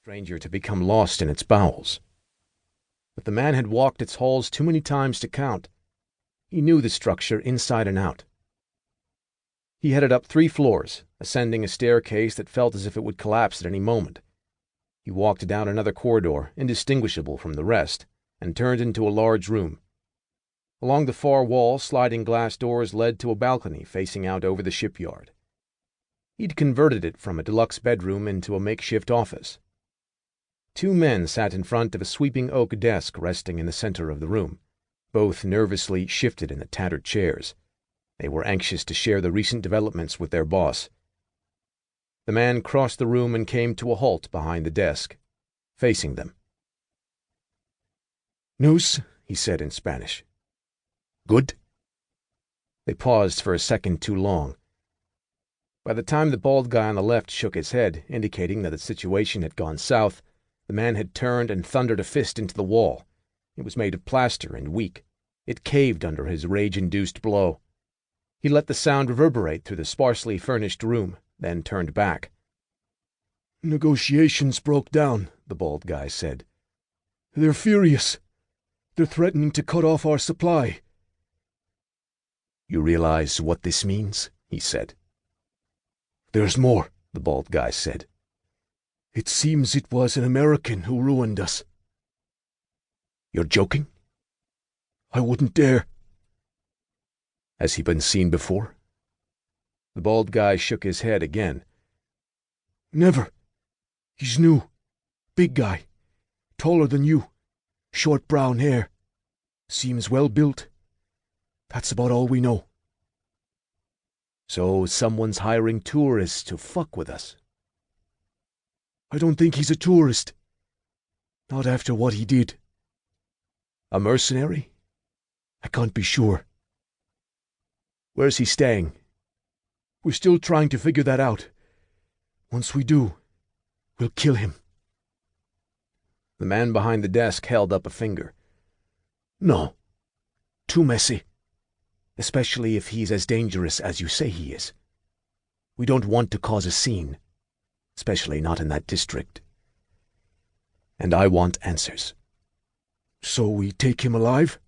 stranger to become lost in its bowels. But the man had walked its halls too many times to count. He knew the structure inside and out. He headed up 3 floors, ascending a staircase that felt as if it would collapse at any moment. He walked down another corridor, indistinguishable from the rest, and turned into a large room. Along the far wall, sliding glass doors led to a balcony facing out over the shipyard. He'd converted it from a deluxe bedroom into a makeshift office. 2 men sat in front of a sweeping oak desk resting in the center of the room, both nervously shifted in the tattered chairs. They were anxious to share the recent developments with their boss. The man crossed the room and came to a halt behind the desk, facing them. "News," he said in Spanish. "Good?" They paused for a second too long. By the time the bald guy on the left shook his head, indicating that the situation had gone south, the man had turned and thundered a fist into the wall. It was made of plaster and weak. It caved under his rage-induced blow. He let the sound reverberate through the sparsely furnished room, then turned back. "Negotiations broke down," the bald guy said. "They're furious. They're threatening to cut off our supply." "You realize what this means?" he said. "There's more," the bald guy said. "It seems it was an American who ruined us." "You're joking?" "I wouldn't dare." "Has he been seen before?" The bald guy shook his head again. "Never. He's new. Big guy. Taller than you. Short brown hair. Seems well built. That's about all we know." "So someone's hiring tourists to fuck with us?" "I don't think he's a tourist. Not after what he did." "A mercenary?" "I can't be sure." "Where's he staying?" "We're still trying to figure that out. Once we do, we'll kill him." The man behind the desk held up a finger. "No. Too messy. Especially if he's as dangerous as you say he is. We don't want to cause a scene. Especially not in that district. And I want answers." "So we take him alive?"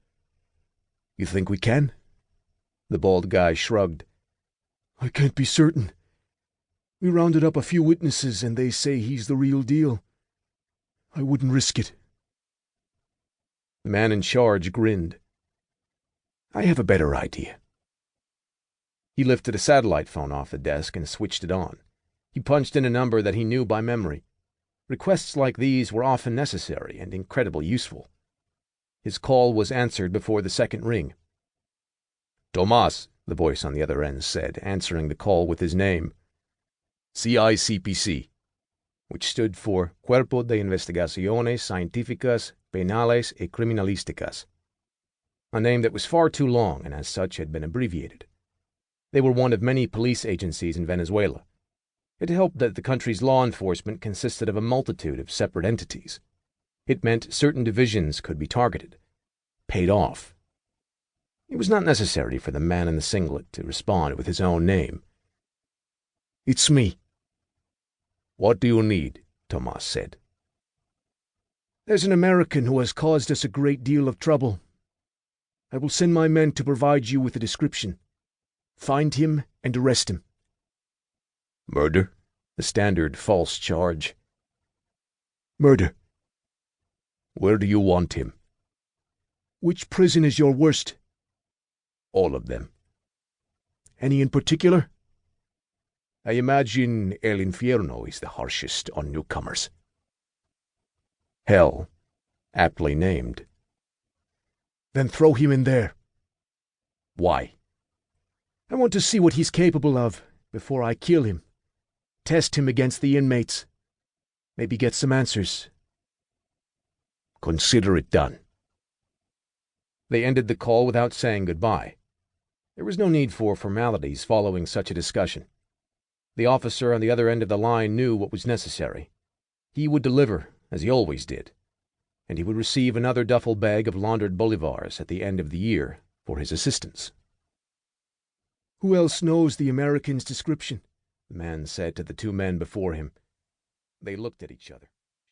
"You think we can?" The bald guy shrugged. "I can't be certain. We rounded up a few witnesses and they say he's the real deal. I wouldn't risk it." The man in charge grinned. "I have a better idea." He lifted a satellite phone off the desk and switched it on. He punched in a number that he knew by memory. Requests like these were often necessary and incredibly useful. His call was answered before the second ring. "Tomás," the voice on the other end said, answering the call with his name. "CICPC," which stood for Cuerpo de Investigaciones Científicas, Penales y Criminalísticas, a name that was far too long and as such had been abbreviated. They were one of many police agencies in Venezuela. It helped that the country's law enforcement consisted of a multitude of separate entities. It meant certain divisions could be targeted, paid off. It was not necessary for the man in the singlet to respond with his own name. "It's me." "What do you need?" Tomás said. "There's an American who has caused us a great deal of trouble. I will send my men to provide you with a description. Find him and arrest him." "Murder?" The standard false charge. "Murder." "Where do you want him?" "Which prison is your worst?" "All of them." "Any in particular?" "I imagine El Infierno is the harshest on newcomers." "Hell," aptly named. "Then throw him in there." "Why?" "I want to see what he's capable of before I kill him. Test him against the inmates. Maybe get some answers." "Consider it done." They ended the call without saying goodbye. There was no need for formalities following such a discussion. The officer on the other end of the line knew what was necessary. He would deliver, as he always did, and he would receive another duffel bag of laundered bolivars at the end of the year for his assistance. "Who else knows the American's description?" the man said to the 2 men before him. They looked at each other.